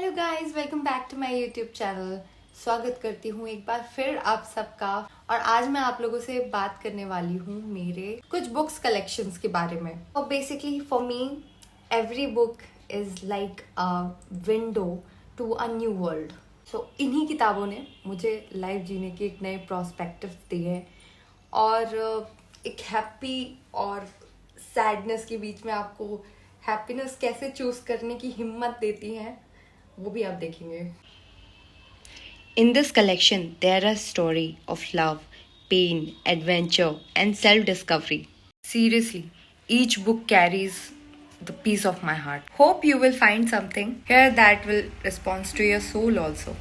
Hello guys, welcome back to my YouTube channel. स्वागत करती हूँ एक बार फिर आप सबका। और आज मैं आप लोगों से बात करने वाली हूँ मेरे कुछ बुक्स कलेक्शंस के बारे में। और basically for me every book is like a window to a new world. So इन्हीं किताबों ने मुझे लाइफ जीने के एक नए प्रोस्पेक्टिव दिए और एक हैप्पी और सैडनेस के बीच में आपको हैप्पीनेस कैसे चूज करने की हिम्मत देती हैं, वो भी आप देखेंगे। In this collection, there are stories of love, pain, adventure, and self-discovery. Seriously, each book carries the piece of my heart. Hope you will find something here that will respond to your soul also.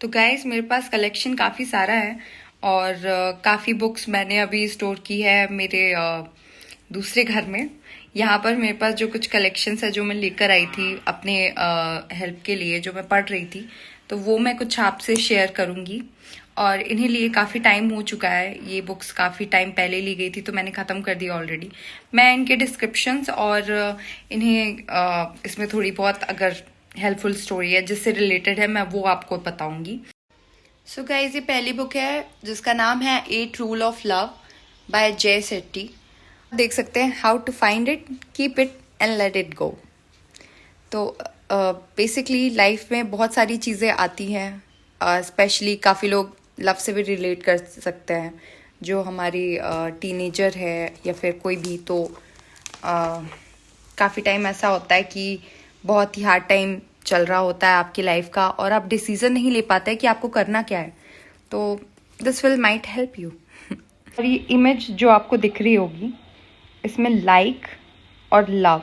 तो guys, मेरे पास collection काफ़ी सारा है और काफ़ी books मैंने अभी store की है मेरे दूसरे घर में। यहाँ पर मेरे पास जो कुछ कलेक्शंस है जो मैं लेकर आई थी अपने हेल्प के लिए, जो मैं पढ़ रही थी, तो वो मैं कुछ आपसे शेयर करूँगी। और इन्हें लिए काफ़ी टाइम हो चुका है, ये बुक्स काफ़ी टाइम पहले ली गई थी तो मैंने ख़त्म कर दी ऑलरेडी। मैं इनके डिस्क्रिप्शंस और इन्हें इसमें थोड़ी बहुत अगर हेल्पफुल स्टोरी है जिससे रिलेटेड है मैं वो आपको बताऊंगी। सो गाइस, ये पहली बुक है जिसका नाम है 8 रूल ऑफ लव बाय जय शेट्टी। देख सकते हैं how to find it, keep it and let it go. तो बेसिकली लाइफ में बहुत सारी चीज़ें आती हैं, स्पेशली काफ़ी लोग लव से भी रिलेट कर सकते हैं। जो हमारी टीनेजर है या फिर कोई भी, तो काफ़ी टाइम ऐसा होता है कि बहुत ही हार्ड टाइम चल रहा होता है आपकी लाइफ का और आप डिसीजन नहीं ले पाते कि आपको करना क्या है। तो this will might help you. और ये इमेज जो आपको दिख रही होगी, इसमें लाइक और लव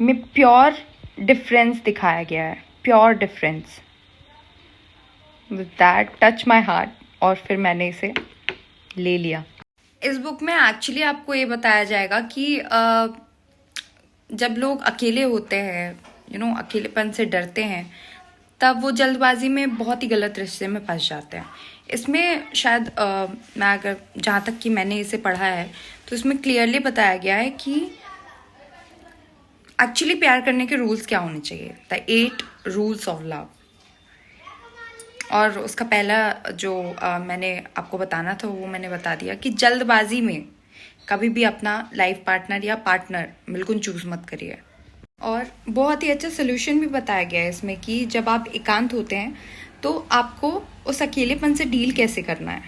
में प्योर डिफरेंस दिखाया गया है, pure difference. With that touch my heart और फिर मैंने इसे ले लिया। इस बुक में एक्चुअली आपको ये बताया जाएगा कि जब लोग अकेले होते हैं, अकेलेपन से डरते हैं, तब वो जल्दबाजी में बहुत ही गलत रिश्ते में फंस जाते हैं। इसमें शायद मैं अगर जहाँ तक कि मैंने इसे पढ़ा है तो इसमें क्लियरली बताया गया है कि एक्चुअली प्यार करने के रूल्स क्या होने चाहिए, द 8 रूल्स ऑफ लव। और उसका पहला जो मैंने आपको बताना था वो मैंने बता दिया कि जल्दबाजी में कभी भी अपना लाइफ पार्टनर या पार्टनर बिल्कुल चूज मत करिए। और बहुत ही अच्छा सोल्यूशन भी बताया गया है इसमें कि जब आप एकांत होते हैं तो आपको उस अकेलेपन से डील कैसे करना है।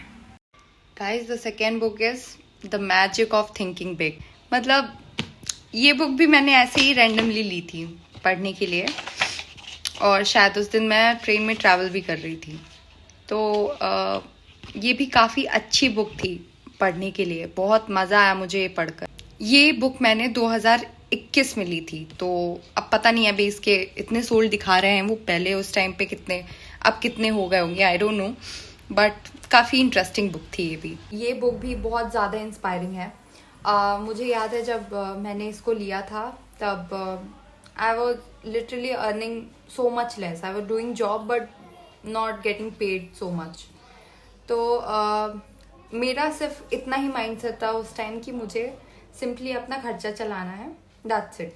Guys, the second book is the magic of thinking big. मतलब ये बुक भी मैंने ऐसे ही रैंडमली ली थी पढ़ने के लिए, और शायद उस दिन मैं ट्रेन में ट्रैवल भी कर रही थी। तो ये भी काफ़ी अच्छी बुक थी पढ़ने के लिए, बहुत मज़ा आया मुझे ये पढ़कर। ये बुक मैंने 2021 में ली थी, तो अब पता नहीं अभी इसके इतने सोल्ड दिखा रहे हैं, वो पहले उस टाइम पे कितने, अब कितने हो गए होंगे, आई डोंट नो, बट काफ़ी इंटरेस्टिंग बुक थी ये भी। ये बुक भी बहुत ज़्यादा इंस्पायरिंग है। मुझे याद है जब मैंने इसको लिया था तब I was literally earning so much less. I was doing job but not getting paid so much. तो मेरा सिर्फ इतना ही माइंडसेट था उस टाइम कि मुझे सिंपली अपना खर्चा चलाना है, दैट्स इट।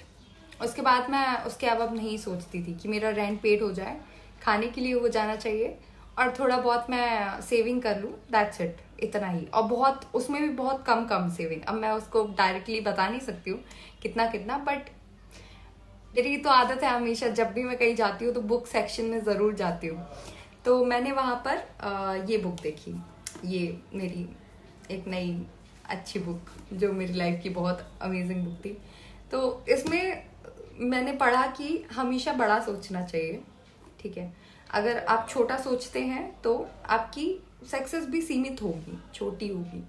उसके बाद मैं उसके अब नहीं सोचती थी कि मेरा रेंट पेड हो जाए, खाने के लिए हो जाना चाहिए और थोड़ा बहुत मैं सेविंग कर लूँ, दैट्स इट, इतना ही। और बहुत उसमें भी बहुत कम सेविंग। अब मैं उसको डायरेक्टली बता नहीं सकती हूँ कितना कितना, बट मेरी तो आदत है हमेशा जब भी मैं कहीं जाती हूँ तो बुक सेक्शन में ज़रूर जाती हूँ। तो मैंने वहाँ पर ये बुक देखी, ये मेरी एक नई अच्छी बुक जो मेरी लाइफ की बहुत अमेजिंग बुक थी। तो इसमें मैंने पढ़ा कि हमेशा बड़ा सोचना चाहिए, ठीक है। अगर आप छोटा सोचते हैं तो आपकी सक्सेस भी सीमित होगी, छोटी होगी।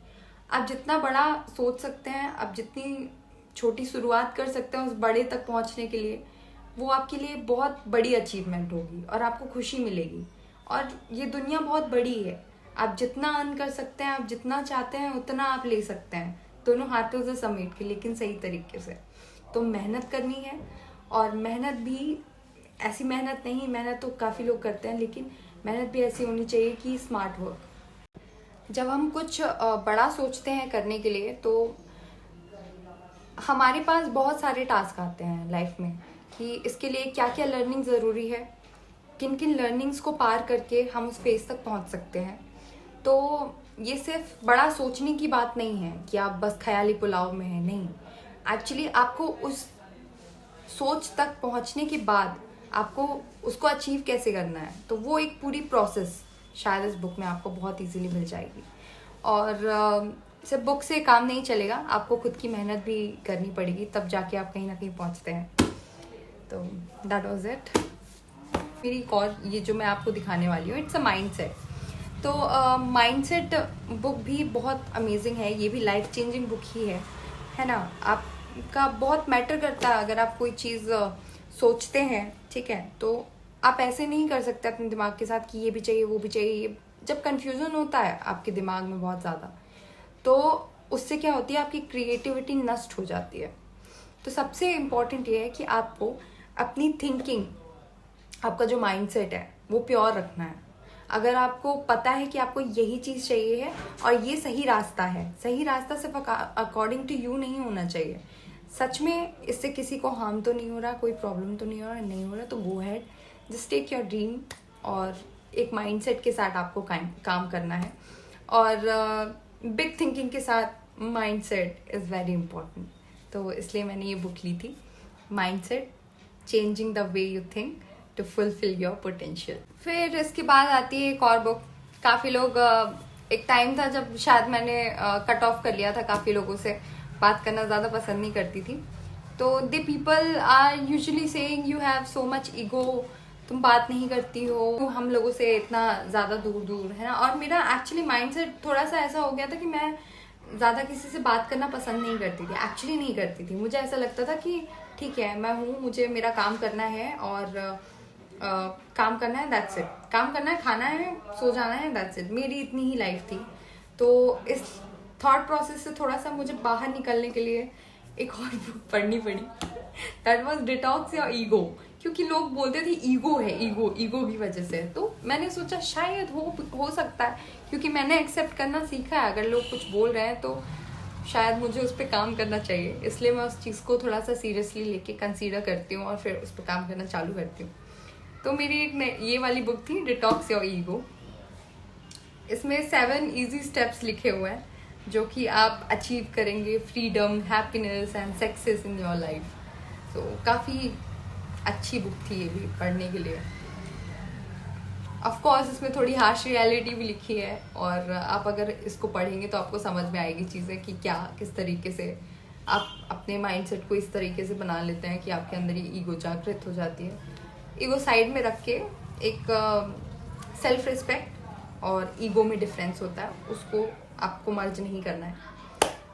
आप जितना बड़ा सोच सकते हैं, आप जितनी छोटी शुरुआत कर सकते हैं उस बड़े तक पहुंचने के लिए, वो आपके लिए बहुत बड़ी अचीवमेंट होगी और आपको खुशी मिलेगी। और ये दुनिया बहुत बड़ी है, आप जितना अर्न कर सकते हैं, आप जितना चाहते हैं उतना आप ले सकते हैं, दोनों हाथों से समेट के, लेकिन सही तरीके से। तो मेहनत करनी है, और मेहनत भी ऐसी मेहनत नहीं, मेहनत तो काफ़ी लोग करते हैं, लेकिन मेहनत भी ऐसी होनी चाहिए कि स्मार्ट वर्क। जब हम कुछ बड़ा सोचते हैं करने के लिए तो हमारे पास बहुत सारे टास्क आते हैं लाइफ में कि इसके लिए क्या क्या लर्निंग ज़रूरी है, किन किन लर्निंग्स को पार करके हम उस फेज तक पहुंच सकते हैं। तो ये सिर्फ बड़ा सोचने की बात नहीं है कि आप बस ख्याली पुलाव में हैं, नहीं। एक्चुअली आपको उस सोच तक पहुंचने के बाद आपको उसको अचीव कैसे करना है, तो वो एक पूरी प्रोसेस शायद इस बुक में आपको बहुत इजीली मिल जाएगी। और सिर्फ बुक से काम नहीं चलेगा, आपको खुद की मेहनत भी करनी पड़ेगी, तब जाके आप कहीं ना कहीं पहुंचते हैं। तो दैट वाज इट। मेरी एक और ये जो मैं आपको दिखाने वाली हूँ, इट्स अ माइंडसेट। तो माइंडसेट बुक भी बहुत अमेजिंग है, ये भी लाइफ चेंजिंग बुक ही है ना। आपका बहुत मैटर करता है अगर आप कोई चीज़ सोचते हैं, ठीक है, तो आप ऐसे नहीं कर सकते अपने दिमाग के साथ कि ये भी चाहिए वो भी चाहिए। जब कन्फ्यूज़न होता है आपके दिमाग में बहुत ज़्यादा, तो उससे क्या होती है, आपकी क्रिएटिविटी नष्ट हो जाती है। तो सबसे इम्पॉर्टेंट ये है कि आपको अपनी थिंकिंग, आपका जो माइंडसेट है वो प्योर रखना है। अगर आपको पता है कि आपको यही चीज़ चाहिए है और ये सही रास्ता है, सही रास्ता सिर्फ अकॉर्डिंग टू यू नहीं होना चाहिए। सच में इससे किसी को हार्म तो नहीं हो रहा, कोई प्रॉब्लम तो नहीं हो रहा, नहीं हो रहा, तो go ahead, just take your dream. और एक माइंडसेट के साथ आपको काम करना है, और बिग थिंकिंग के साथ माइंडसेट इज़ वेरी इंपॉर्टेंट। तो इसलिए मैंने ये बुक ली थी, mindset, changing the way you think to fulfil your potential. फिर इसके बाद आती है एक और बुक। काफ़ी लोग, एक टाइम था जब शायद मैंने कट ऑफ कर लिया था, काफ़ी लोगों से बात करना ज़्यादा पसंद नहीं करती थी। तो the people are usually saying you have so much ego, तुम बात नहीं करती हो, हम लोगों से इतना ज़्यादा दूर दूर, है ना। और मेरा एक्चुअली माइंडसेट थोड़ा सा ऐसा हो गया था कि मैं ज़्यादा किसी से बात करना पसंद नहीं करती थी, एक्चुअली नहीं करती थी। मुझे ऐसा लगता था कि ठीक है, मैं हूँ, मुझे मेरा काम करना है, और काम करना है, दैट्स इट। काम करना है, खाना है, सो जाना है, दैट्स इट। मेरी इतनी ही लाइफ थी। तो इस थॉट प्रोसेस से थोड़ा सा मुझे बाहर निकलने के लिए एक और बुक पढ़नी पड़ी, that was detox your ego. क्योंकि लोग बोलते थे ईगो है, ईगो ईगो की वजह से। तो मैंने सोचा शायद हो सकता है, क्योंकि मैंने एक्सेप्ट करना सीखा है। अगर लोग कुछ बोल रहे हैं तो शायद मुझे उस पर काम करना चाहिए, इसलिए मैं उस चीज़ को थोड़ा सा सीरियसली लेके कंसीडर करती हूँ और फिर उस पर काम करना चालू करती हूँ। तो मेरी एक ये वाली बुक थी, डिटॉक्स योर ईगो। इसमें 7 इजी स्टेप्स लिखे हुए हैं जो कि आप अचीव करेंगे freedom, happiness and success in your life. तो काफ़ी अच्छी बुक थी ये भी पढ़ने के लिए। ऑफ कोर्स इसमें थोड़ी हार्श रियलिटी भी लिखी है, और आप अगर इसको पढ़ेंगे तो आपको समझ में आएगी चीज़ें कि क्या, किस तरीके से आप अपने माइंडसेट को इस तरीके से बना लेते हैं कि आपके अंदर ये ईगो जागृत हो जाती है। ईगो साइड में रख के एक सेल्फ रिस्पेक्ट और ईगो में डिफरेंस होता है, उसको आपको मर्ज नहीं करना है।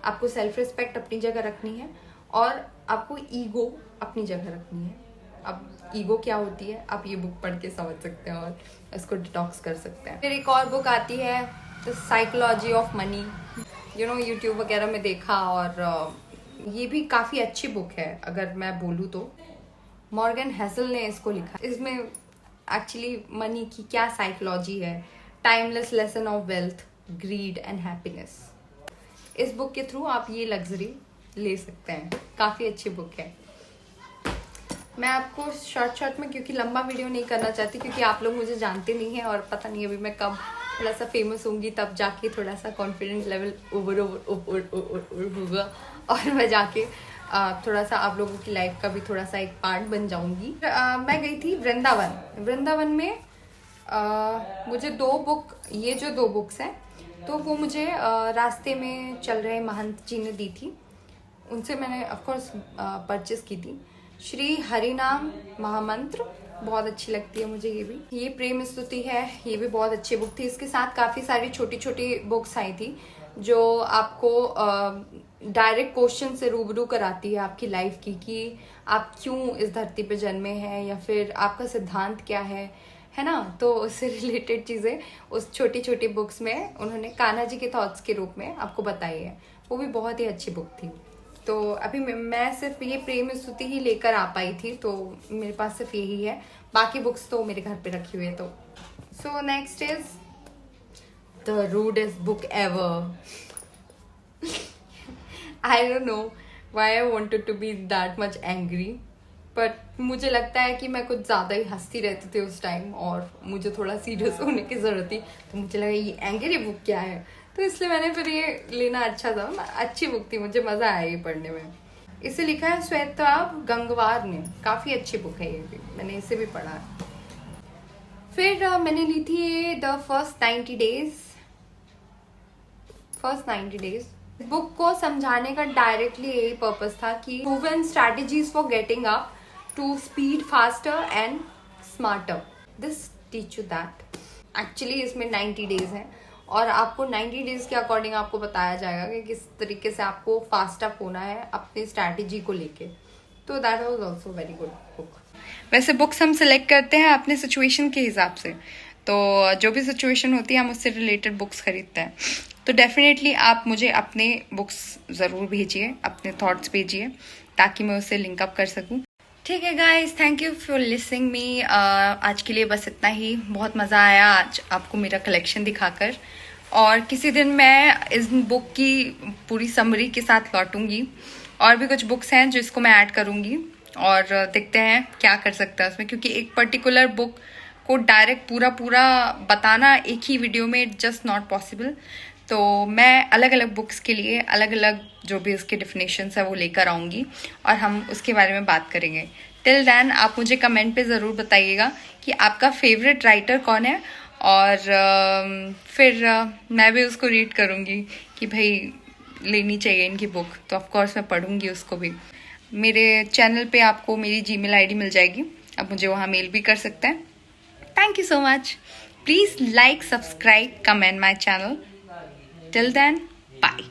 आपको सेल्फ रिस्पेक्ट अपनी जगह रखनी है और आपको ईगो अपनी जगह रखनी है। अब ईगो क्या होती है आप ये बुक पढ़ के समझ सकते हैं और इसको डिटॉक्स कर सकते हैं। फिर एक और बुक आती है, the psychology of money. YouTube वगैरह में देखा, और ये भी काफ़ी अच्छी बुक है अगर मैं बोलूँ तो। मॉर्गन हेसल ने इसको लिखा। इसमें एक्चुअली मनी की क्या साइकोलॉजी है, timeless lesson of wealth, grid and happiness. इस बुक के थ्रू आप ये लग्जरी ले सकते हैं, काफ़ी अच्छी बुक है। मैं आपको शॉर्ट में, क्योंकि लंबा वीडियो नहीं करना चाहती, क्योंकि आप लोग मुझे जानते नहीं हैं और पता नहीं अभी मैं कब थोड़ा सा फेमस होंगी, तब जाके थोड़ा सा कॉन्फिडेंस लेवल ओवर होगा और मैं जाके थोड़ा सा आप लोगों की लाइफ का भी थोड़ा सा एक पार्ट बन जाऊंगी। मैं गई थी वृंदावन में। मुझे ये जो 2 बुक्स हैं, तो वो मुझे रास्ते में चल रहे महंत जी ने दी थी, उनसे मैंने ऑफकोर्स परचेस की थी। श्री हरिनाम महामंत्र बहुत अच्छी लगती है मुझे। ये प्रेम स्तुति है, ये भी बहुत अच्छी बुक थी। इसके साथ काफ़ी सारी छोटी छोटी बुक्स आई थी जो आपको डायरेक्ट क्वेश्चन से रूबरू कराती है आपकी लाइफ की, कि आप क्यों इस धरती पे जन्मे हैं, या फिर आपका सिद्धांत क्या है ना। तो उससे रिलेटेड चीज़ें उस छोटी छोटी बुक्स में उन्होंने कान्हा जी के थॉट्स के रूप में आपको बताई है। वो भी बहुत ही अच्छी बुक थी। तो अभी मैं सिर्फ ये प्रेम स्तुति ही लेकर आ पाई थी, तो मेरे पास सिर्फ यही है, बाकी बुक्स तो मेरे घर पे रखी हुई है। तो so next is the rudest book ever. I don't know why I wanted to be that much angry, but मुझे लगता है कि मैं कुछ ज़्यादा ही हंसती रहती थी उस टाइम और मुझे थोड़ा सीरियस होने की ज़रूरत थी, तो मुझे लगा ये एंग्री बुक क्या है, तो इसलिए मैंने फिर ये लेना अच्छा था। अच्छी बुक थी, मुझे मज़ा आया ये पढ़ने में। इसे लिखा है श्वेता गंगवार ने, काफ़ी अच्छी बुक है ये भी, मैंने इसे भी पढ़ा है। फिर मैंने ली थी द फर्स्ट 90 डेज। बुक को समझाने का डायरेक्टली यही पर्पस था कि proven strategies for getting up to speed faster and smarter, this teach you that. Actually इसमें 90 डेज हैं और आपको 90 डेज के अकॉर्डिंग आपको बताया जाएगा कि किस तरीके से आपको फास्ट अप होना है अपनी स्ट्रैटेजी को लेके, तो that was also very good book. वैसे बुक्स हम सिलेक्ट करते हैं अपने सिचुएशन के हिसाब से, तो जो भी सिचुएशन होती है हम उससे रिलेटेड बुक्स खरीदते हैं। तो डेफिनेटली आप मुझे अपने बुक्स ज़रूर भेजिए, अपने थॉट्स भेजिए ताकि मैं उससे लिंक अप कर सकूं। ठीक है guys, thank you for listening me. आज के लिए बस इतना ही। बहुत मज़ा आया आज आपको मेरा कलेक्शन दिखाकर, और किसी दिन मैं इस बुक की पूरी समरी के साथ लौटूंगी। और भी कुछ बुक्स हैं जिसको मैं ऐड करूंगी और देखते हैं क्या कर सकते हैं उसमें, क्योंकि एक पर्टिकुलर बुक को डायरेक्ट पूरा बताना एक ही वीडियो में जस्ट नॉट पॉसिबल। तो मैं अलग अलग बुक्स के लिए अलग अलग जो भी उसके डेफिनेशंस है वो लेकर आऊँगी और हम उसके बारे में बात करेंगे। टिल देन आप मुझे कमेंट पे ज़रूर बताइएगा कि आपका फेवरेट राइटर कौन है, और फिर मैं भी उसको रीड करूँगी कि भाई लेनी चाहिए इनकी बुक, तो ऑफ कोर्स मैं पढ़ूंगी उसको भी। मेरे चैनल पे आपको मेरी जीमेल आईडी मिल जाएगी, आप मुझे वहाँ मेल भी कर सकते हैं। Thank you so much. Please like, subscribe, comment my channel. Till then, bye.